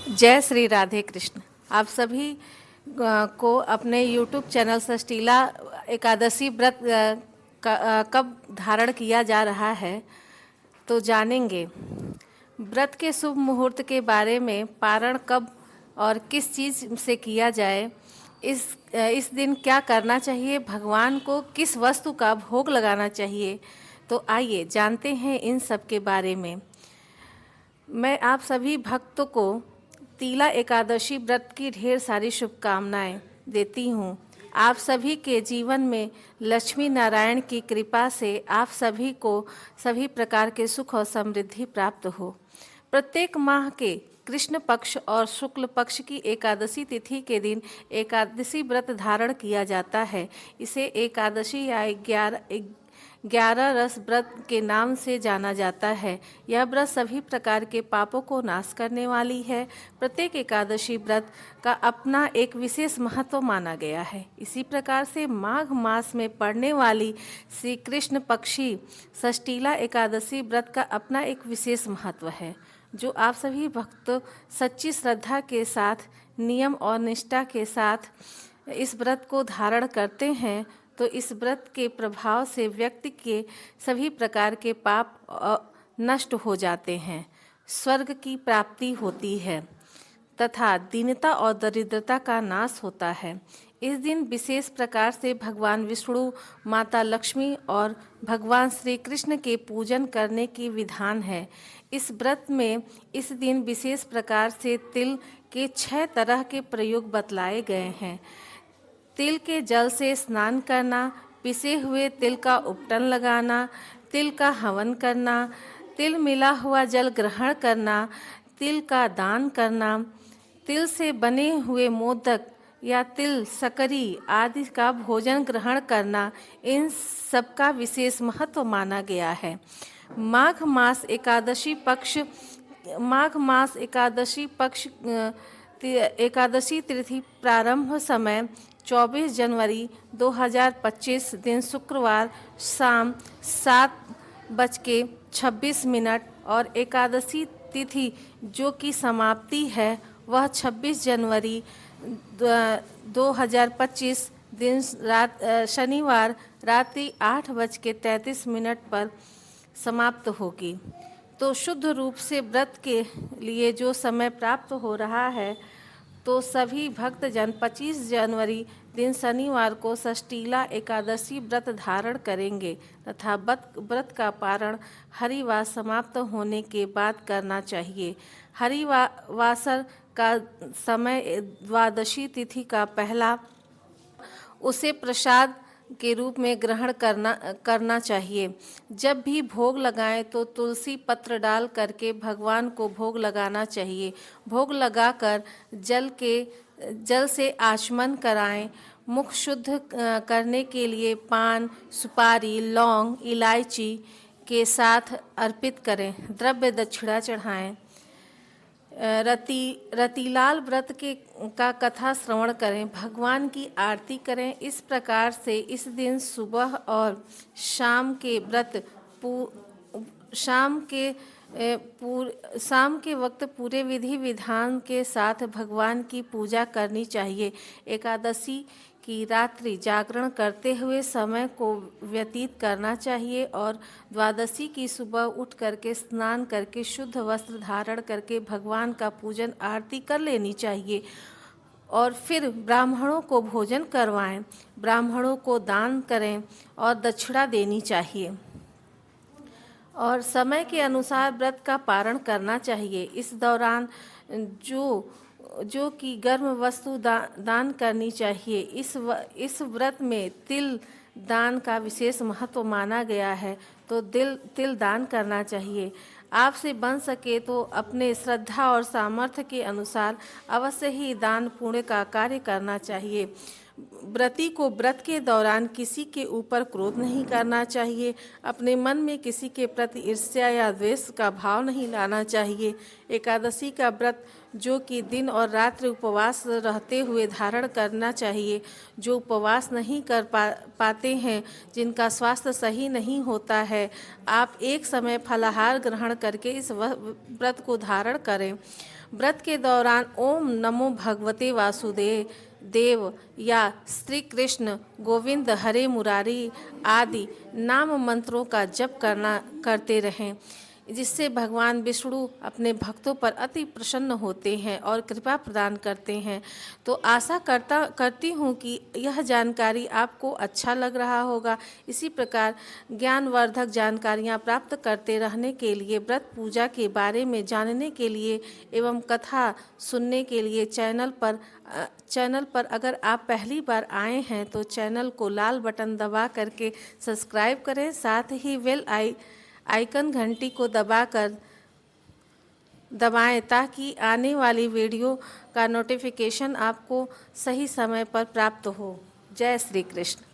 जय श्री राधे कृष्ण। आप सभी को अपने YouTube चैनल सष्टीला एकादशी व्रत कब धारण किया जा रहा है तो जानेंगे। व्रत के शुभ मुहूर्त के बारे में, पारण कब और किस चीज़ से किया जाए, इस दिन क्या करना चाहिए, भगवान को किस वस्तु का भोग लगाना चाहिए, तो आइए जानते हैं इन सब के बारे में। मैं आप सभी भक्तों को तीला एकादशी व्रत की ढेर सारी शुभकामनाएं देती हूँ। आप सभी के जीवन में लक्ष्मी नारायण की कृपा से आप सभी को सभी प्रकार के सुख और समृद्धि प्राप्त हो। प्रत्येक माह के कृष्ण पक्ष और शुक्ल पक्ष की एकादशी तिथि के दिन एकादशी व्रत धारण किया जाता है। इसे एकादशी या 11 रस व्रत के नाम से जाना जाता है। यह व्रत सभी प्रकार के पापों को नाश करने वाली है। प्रत्येक एकादशी व्रत का अपना एक विशेष महत्व माना गया है। इसी प्रकार से माघ मास में पड़ने वाली श्री कृष्ण पक्षी षष्ठीला एकादशी व्रत का अपना एक विशेष महत्व है, जो आप सभी भक्त सच्ची श्रद्धा के साथ, नियम और निष्ठा के साथ इस व्रत को धारण करते हैं तो इस व्रत के प्रभाव से व्यक्ति के सभी प्रकार के पाप नष्ट हो जाते हैं, स्वर्ग की प्राप्ति होती है तथा दीनता और दरिद्रता का नाश होता है। इस दिन विशेष प्रकार से भगवान विष्णु, माता लक्ष्मी और भगवान श्री कृष्ण के पूजन करने की विधान है। इस व्रत में इस दिन विशेष प्रकार से तिल के 6 तरह के प्रयोग बतलाए गए हैं। तिल के जल से स्नान करना, पिसे हुए तिल का उपटन लगाना, तिल का हवन करना, तिल मिला हुआ जल ग्रहण करना, तिल का दान करना, तिल से बने हुए मोदक या तिल सकरी आदि का भोजन ग्रहण करना, इन सब का विशेष महत्व माना गया है। माघ मास एकादशी तिथि प्रारंभ समय 24 जनवरी 2025 दिन शुक्रवार शाम 7:26 और एकादशी तिथि जो कि समाप्ति है वह 26 जनवरी 2025 दिन शनिवार रात्रि 8:33 पर समाप्त होगी। तो शुद्ध रूप से व्रत के लिए जो समय प्राप्त हो रहा है, तो सभी भक्तजन 25 जनवरी दिन शनिवार को षष्ठीला एकादशी व्रत धारण करेंगे तथा व्रत का पारण हरिवास समाप्त होने के बाद करना चाहिए। हरिवासर का समय द्वादशी तिथि का पहला, उसे प्रसाद के रूप में ग्रहण करना चाहिए। जब भी भोग लगाएं तो तुलसी पत्र डाल करके भगवान को भोग लगाना चाहिए। भोग लगाकर जल से आचमन कराएं। मुख शुद्ध करने के लिए पान, सुपारी, लौंग, इलायची के साथ अर्पित करें। द्रव्य दक्षिणा चढ़ाएं। रतिलाल व्रत का कथा श्रवण करें, भगवान की आरती करें। इस प्रकार से इस दिन सुबह और शाम के वक्त पूरे विधि विधान के साथ भगवान की पूजा करनी चाहिए। एकादशी की रात्रि जागरण करते हुए समय को व्यतीत करना चाहिए और द्वादशी की सुबह उठ करके स्नान करके शुद्ध वस्त्र धारण करके भगवान का पूजन आरती कर लेनी चाहिए और फिर ब्राह्मणों को भोजन करवाएं, ब्राह्मणों को दान करें और दक्षिणा देनी चाहिए और समय के अनुसार व्रत का पारण करना चाहिए। इस दौरान जो कि गर्म वस्तु दान करनी चाहिए। इस व्रत में तिल दान का विशेष महत्व माना गया है, तो तिल दान करना चाहिए। आपसे बन सके तो अपने श्रद्धा और सामर्थ्य के अनुसार अवश्य ही दान पुण्य का कार्य करना चाहिए। व्रती को व्रत के दौरान किसी के ऊपर क्रोध नहीं करना चाहिए। अपने मन में किसी के प्रति ईर्ष्या या द्वेष का भाव नहीं लाना चाहिए। एकादशी का व्रत जो कि दिन और रात्रि उपवास रहते हुए धारण करना चाहिए। जो उपवास नहीं कर पाते हैं, जिनका स्वास्थ्य सही नहीं होता है, आप एक समय फलाहार ग्रहण करके इस व्रत को धारण करें। व्रत के दौरान ओम नमो भगवते वासुदेव देव या श्री कृष्ण गोविंद हरे मुरारी आदि नाम मंत्रों का जप करते रहें, जिससे भगवान विष्णु अपने भक्तों पर अति प्रसन्न होते हैं और कृपा प्रदान करते हैं। तो आशा करती हूँ कि यह जानकारी आपको अच्छा लग रहा होगा। इसी प्रकार ज्ञानवर्धक जानकारियाँ प्राप्त करते रहने के लिए, व्रत पूजा के बारे में जानने के लिए एवं कथा सुनने के लिए चैनल पर अगर आप पहली बार आए हैं तो चैनल को लाल बटन दबा करके सब्सक्राइब करें, साथ ही बेल आइकन घंटी को दबाएं ताकि आने वाली वीडियो का नोटिफिकेशन आपको सही समय पर प्राप्त हो। जय श्री कृष्ण।